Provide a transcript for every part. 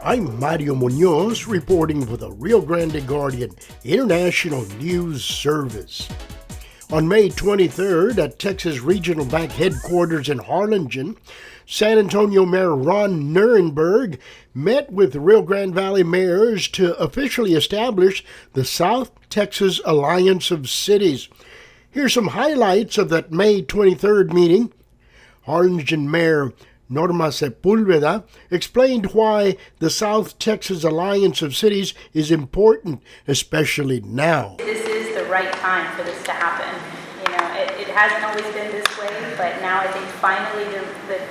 I'm Mario Munoz reporting for the Rio Grande Guardian International News Service. On May 23rd at Texas Regional Bank headquarters in Harlingen, San Antonio Mayor Ron Nirenberg met with the Rio Grande Valley mayors to officially establish the South Texas Alliance of Cities. Here's some highlights of that May 23rd meeting. Harlingen Mayor Norma Sepulveda explained why the South Texas Alliance of Cities is important, especially now. This is the right time for this to happen. You know, it hasn't always been this way, but now I think finally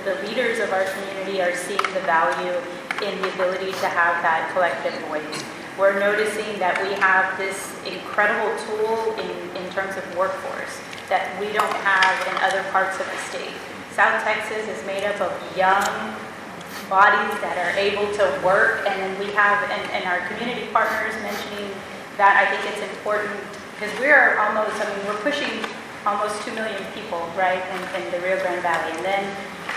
the leaders of our community are seeing the value in the ability to have that collective voice. We're noticing that we have this incredible tool in terms of workforce that we don't have in other parts of the state. South Texas is made up of young bodies that are able to work, and then we have, and our community partners mentioning that. I think it's important because we're pushing almost 2 million people, right, in the Rio Grande Valley, and then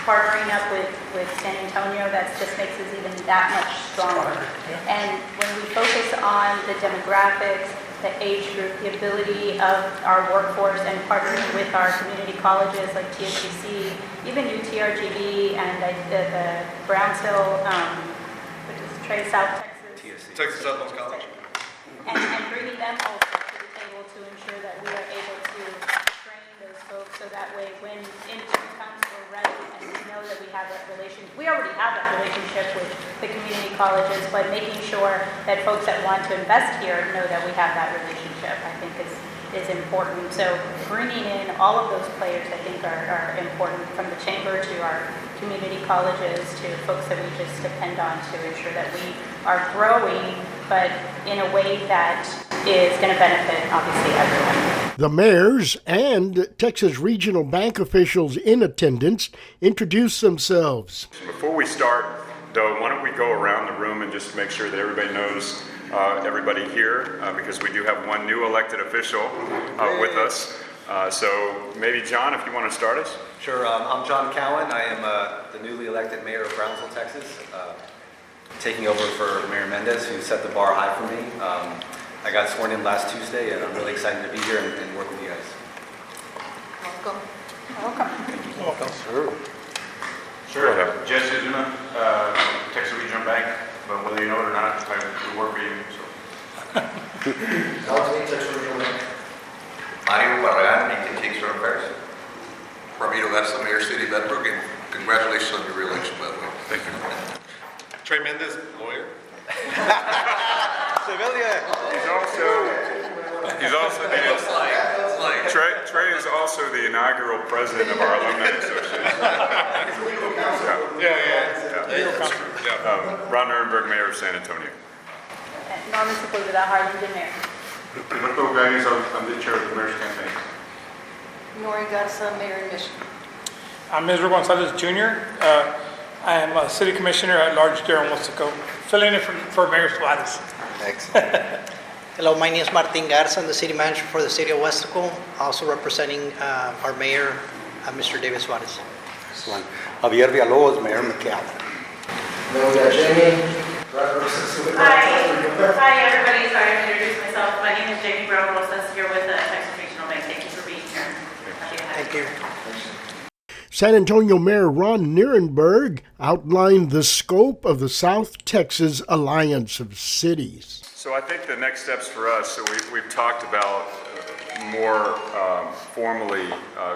partnering up with San Antonio, that just makes us even that much stronger. And when we focus on the demographics, the age group, the ability of our workforce, and partnering with our community colleges like TSCC, even UTRGV and the Brownsville, which is Trey South Texas. Texas Southwest College. And bringing them also to the table to ensure that we are able to train those folks so that way when intern comes, we're ready and we know that we have that relationship. We already have that relationship with the community colleges, but making sure that folks that want to invest here know that we have that relationship, I think is important. So bringing in all of those players, I think, are important, from the chamber to our community colleges to folks that we just depend on to ensure that we are growing, but in a way that is going to benefit, obviously, everyone. The mayors and Texas Regional Bank officials in attendance introduced themselves. Before we start, though, why don't we go around the room and just make sure that everybody knows everybody here, because we do have one new elected official with us. So maybe, John, if you want to start us. Sure. I'm John Cowan. I am the newly elected mayor of Brownsville, Texas, taking over for Mayor Mendez, who set the bar high for me. I got sworn in last Tuesday, and I'm really excited to be here and work with you guys. Welcome. Sure. Jesse Zuna, Texas Regional Bank, but whether you know it or not, we work for you. Texas Regional Bank. Mario Barragan, Lincoln Kingston Affairs. Ramiro Garza, Mayor City of Bedford, and congratulations on your re-election, by the way. Thank you. Trey Mendez, lawyer. Trey is also the inaugural president of our alumni association. Ron Nirenberg, mayor of San Antonio. Norma Sepulveda, Harlingen Mayor. Roberto Gaines, I'm the chair of the mayor's campaign. Nori Garza, Mayor in Mission. I'm Israel Gonzalez Jr. I am a city commissioner at large here in Weslaco, filling in for Mayor Suarez. Excellent. Hello, my name is Martin Garza. I'm the city manager for the city of Weslaco, also representing our mayor, Mr. David Suarez. Excellent. Javier Villalobos, Mayor McAllen. Hi, everybody. Sorry to introduce myself. My name is Jamie Brown Rosas, here with the Texas Regional Bank. Thank you for being here. Thank you. San Antonio Mayor Ron Nirenberg outlined the scope of the South Texas Alliance of Cities. So I think the next steps for us, so we've talked about more formally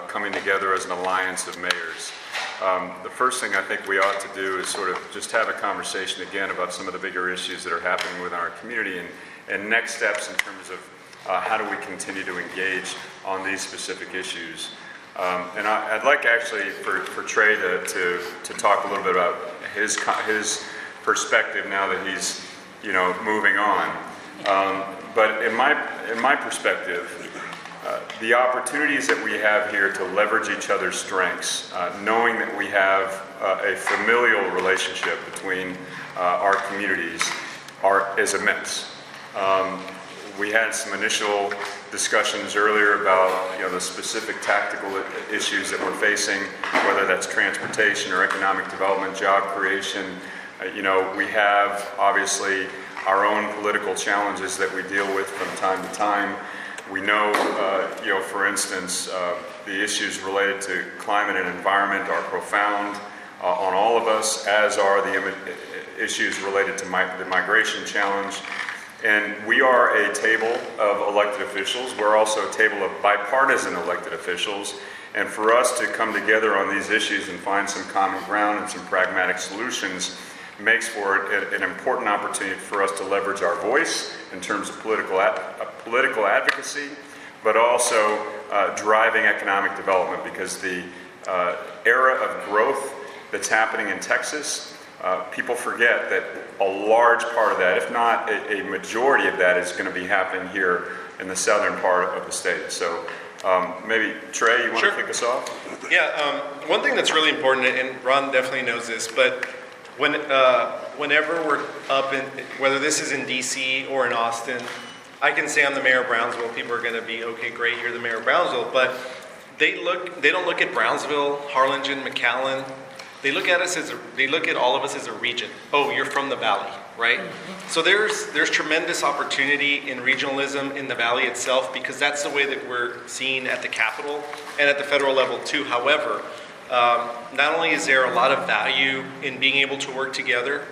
coming together as an alliance of mayors. The first thing I think we ought to do is sort of just have a conversation again about some of the bigger issues that are happening within our community and next steps in terms of how do we continue to engage on these specific issues. And I'd like actually for Trey to talk a little bit about his perspective now that he's moving on. But in my perspective, the opportunities that we have here to leverage each other's strengths, knowing that we have a familial relationship between our communities, is immense. We had some initial discussions earlier about the specific tactical issues that we're facing, whether that's transportation or economic development, job creation, We have obviously our own political challenges that we deal with from time to time. We know, for instance, the issues related to climate and environment are profound on all of us, as are the issues related to the migration challenge. And we are a table of elected officials. We're also a table of bipartisan elected officials. And for us to come together on these issues and find some common ground and some pragmatic solutions makes for an important opportunity for us to leverage our voice in terms of political advocacy, but also driving economic development, because the era of growth that's happening in Texas, people forget that a large part of that, if not a majority of that, is going to be happening here in the southern part of the state. So maybe Trey, you want to kick us off? Yeah, one thing that's really important, and Ron definitely knows this, but whenever we're up in, whether this is in DC or in Austin, I can say I'm the mayor of Brownsville. People are going to be, okay, great, you're the mayor of Brownsville, but they don't look at Brownsville, Harlingen, McAllen. They look at all of us as a region. Oh, you're from the Valley, right? So there's tremendous opportunity in regionalism in the Valley itself, because that's the way that we're seen at the Capitol and at the federal level too. However, not only is there a lot of value in being able to work together,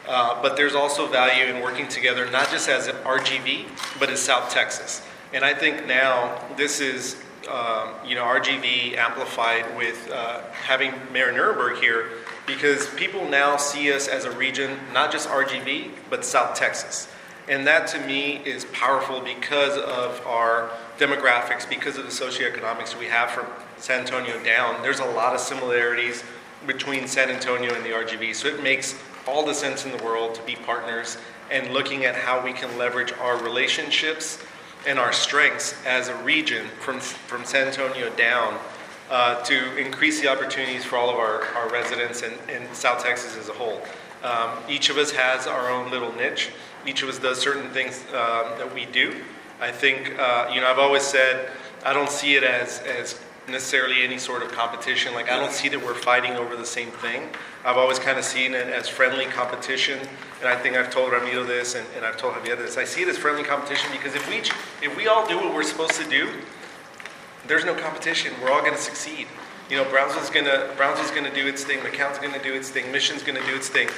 but there's also value in working together, not just as an RGV, but as South Texas. And I think now this is, RGV amplified with having Mayor Nirenberg here, because people now see us as a region, not just RGV, but South Texas. And that to me is powerful because of our demographics, because of the socioeconomics we have from San Antonio down. There's a lot of similarities between San Antonio and the RGV. So it makes all the sense in the world to be partners and looking at how we can leverage our relationships and our strengths as a region from San Antonio down to increase the opportunities for all of our residents and South Texas as a whole. Each of us has our own little niche. Each of us does certain things that we do. I think, I've always said, I don't see it as necessarily any sort of competition. Like, I don't see that we're fighting over the same thing. I've always kind of seen it as friendly competition. And I think I've told Ramiro this, and I've told Javier this. I see it as friendly competition because if we all do what we're supposed to do, there's no competition. We're all going to succeed. Brownsville's going to do its thing. McAllen's going to do its thing. Mission's going to do its thing.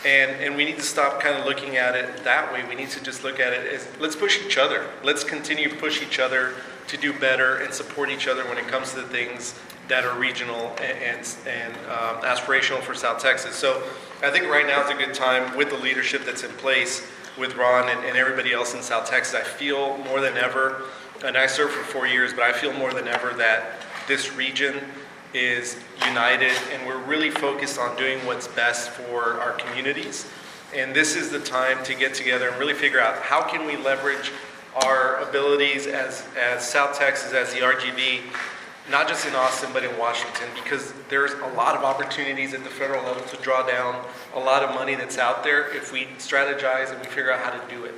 And we need to stop kind of looking at it that way. We need to just look at it as, let's push each other. Let's continue to push each other to do better and support each other when it comes to the things that are regional and aspirational for South Texas. So I think right now is a good time with the leadership that's in place with Ron and everybody else in South Texas. I feel more than ever, and I served for 4 years, but I feel more than ever that this region is united and we're really focused on doing what's best for our communities. And this is the time to get together and really figure out how can we leverage our abilities as South Texas, as the RGV, not just in Austin, but in Washington, because there's a lot of opportunities at the federal level to draw down a lot of money that's out there if we strategize and we figure out how to do it.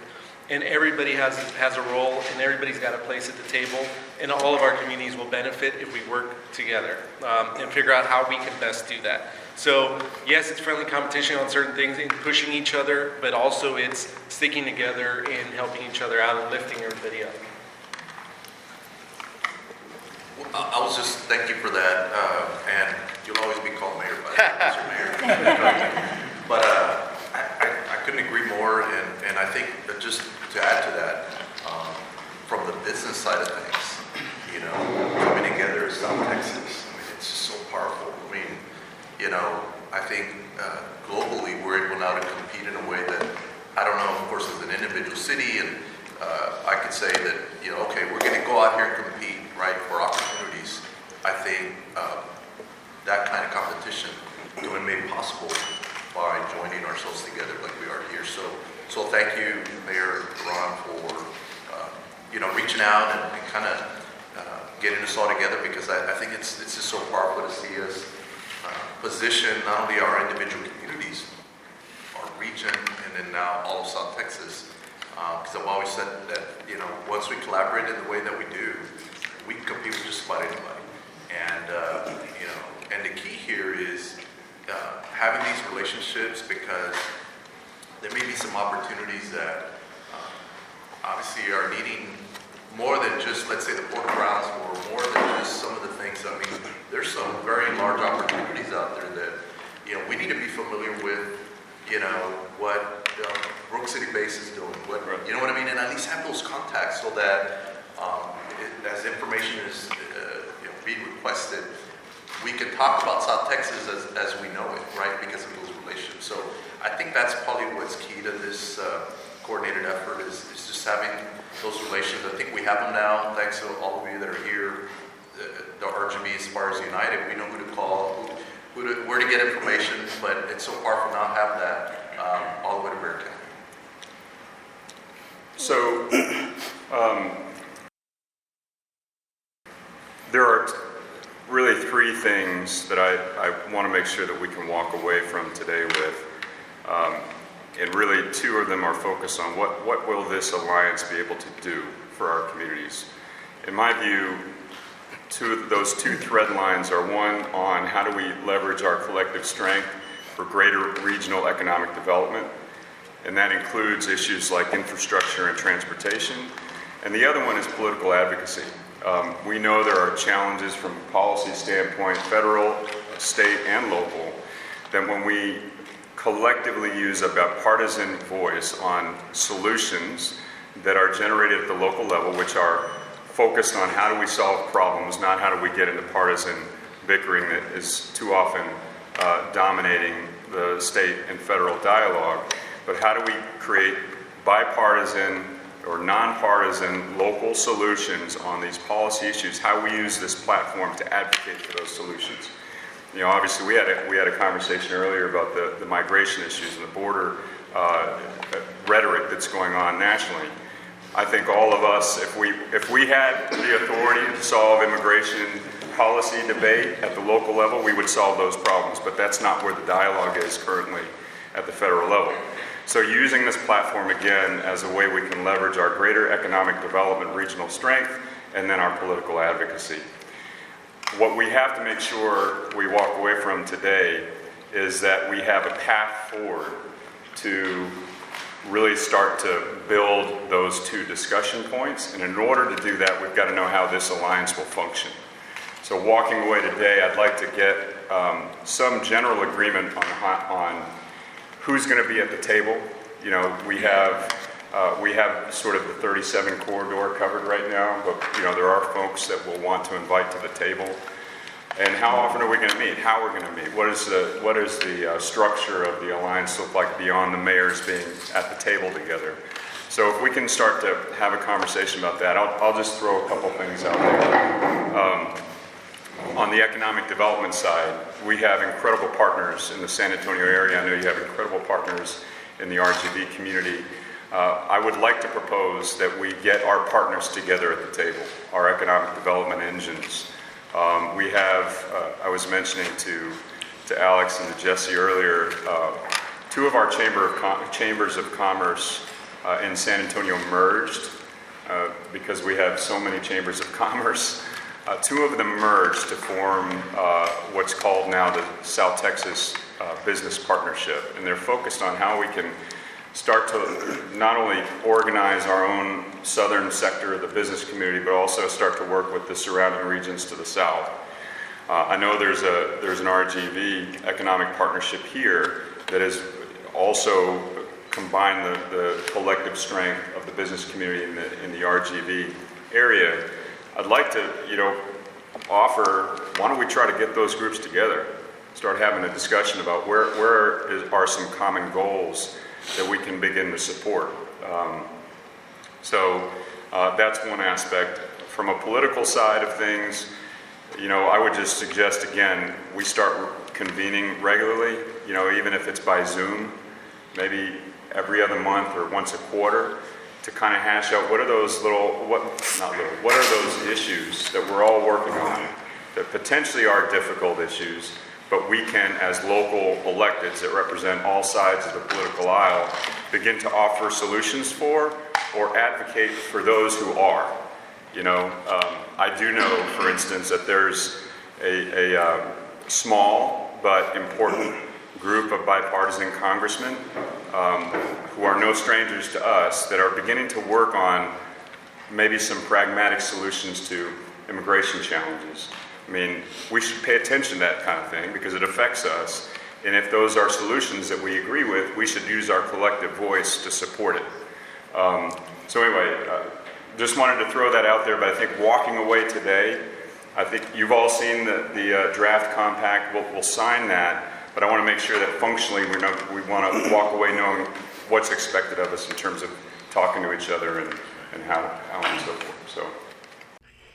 And everybody has a role, and everybody's got a place at the table, and all of our communities will benefit if we work together and figure out how we can best do that. So yes, it's friendly competition on certain things and pushing each other, but also it's sticking together and helping each other out and lifting everybody up. I was just, thank you for that, and you'll always be called mayor by Mr. Mayor. But I couldn't agree more, and I think that just to add to that, from the business side of things, coming together as South Texas, it's just so powerful. I think globally we're able now to compete in a way that, I don't know, of course, as an individual city, and I could say that, okay, we're going to go out here and compete, right, for opportunities. I think that kind of competition is made possible by joining ourselves together like we are here. So thank you, Mayor Ron, for reaching out and kind of getting us all together, because I think it's just so powerful to see us position not only our individual communities, our region, and then now all of South Texas. Because I've always said that, once we collaborate in the way that we do, we can compete with just about anybody. And, and the key here is having these relationships relationships, because there may be some opportunities that obviously are needing more than just, let's say, the Port of Brownsville, or more than just some of the things. I mean, there's some very large opportunities out there that, we need to be familiar with, what Brook City Base is doing, you know what I mean? And at least have those contacts so that as information is being requested, we can talk about South Texas as we know it, right? Because of those relationships. So I think that's probably what's key to this coordinated effort is just having those relations. I think we have them now, thanks to all of you that are here. The RGB, as far as United, we know who to call, where to get information, but it's so far from not having that all the way to Bexar County. So, there are really three things that I want to make sure that we can walk away from today with. And really two of them are focused on what will this alliance be able to do for our communities. In my view, those two thread lines are one on how do we leverage our collective strength for greater regional economic development, and that includes issues like infrastructure and transportation, and the other one is political advocacy. We know there are challenges from a policy standpoint, federal, state, and local, that when we collectively use a bipartisan voice on solutions that are generated at the local level, which are focused on how do we solve problems, not how do we get into partisan bickering that is too often dominating the state and federal dialogue, but how do we create bipartisan or nonpartisan local solutions on these policy issues, how we use this platform to advocate for those solutions. Obviously we had a conversation earlier about the migration issues and the border rhetoric that's going on nationally. I think all of us, if we had the authority to solve immigration policy debate at the local level, we would solve those problems, but that's not where the dialogue is currently at the federal level. So using this platform again as a way we can leverage our greater economic development, regional strength, and then our political advocacy. What we have to make sure we walk away from today is that we have a path forward to really start to build those two discussion points. And in order to do that, we've got to know how this alliance will function. So walking away today, I'd like to get some general agreement on who's going to be at the table. We have sort of the 37 corridor covered right now, but there are folks that will want to invite to the table. And how often are we going to meet? How we're going to meet? What is the structure of the alliance look like beyond the mayors being at the table together? So if we can start to have a conversation about that, I'll just throw a couple things out there. On the economic development side, we have incredible partners in the San Antonio area. I know you have incredible partners in the RGV community. I would like to propose that we get our partners together at the table, our economic development engines. We have, I was mentioning to Alex and to Jesse earlier, two of our chambers of commerce in San Antonio merged because we have so many chambers of commerce. Two of them merged to form what's called now the South Texas Business Partnership, and they're focused on how we can start to not only organize our own southern sector of the business community, but also start to work with the surrounding regions to the south. I know there's an RGV economic partnership here that has also combined the collective strength of the business community in the RGV area. I'd like to, offer, why don't we try to get those groups together, start having a discussion about where are some common goals that we can begin to support. So that's one aspect. From a political side of things, I would just suggest, again, we start convening regularly, even if it's by Zoom, maybe every other month or once a quarter, to kind of hash out what are those what are those issues that we're all working on that potentially are difficult issues, but we can, as local electeds that represent all sides of the political aisle, begin to offer solutions for or advocate for those who are. I do know, for instance, that there's a small but important group of bipartisan congressmen who are no strangers to us that are beginning to work on maybe some pragmatic solutions to immigration challenges. I mean, we should pay attention to that kind of thing because it affects us. And if those are solutions that we agree with, we should use our collective voice to support it. So anyway, just wanted to throw that out there, but I think walking away today, I think you've all seen the draft compact. We'll sign that, but I want to make sure that functionally we want to walk away knowing what's expected of us in terms of talking to each other and how and so forth. So.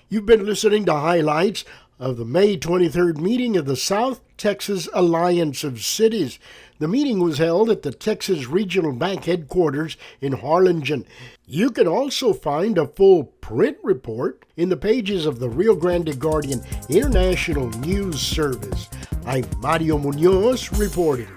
You've been listening to highlights of the May 23rd meeting of the South Texas Alliance of Cities. The meeting was held at the Texas Regional Bank headquarters in Harlingen. You can also find a full print report in the pages of the Rio Grande Guardian International News Service. I'm Mario Munoz reporting.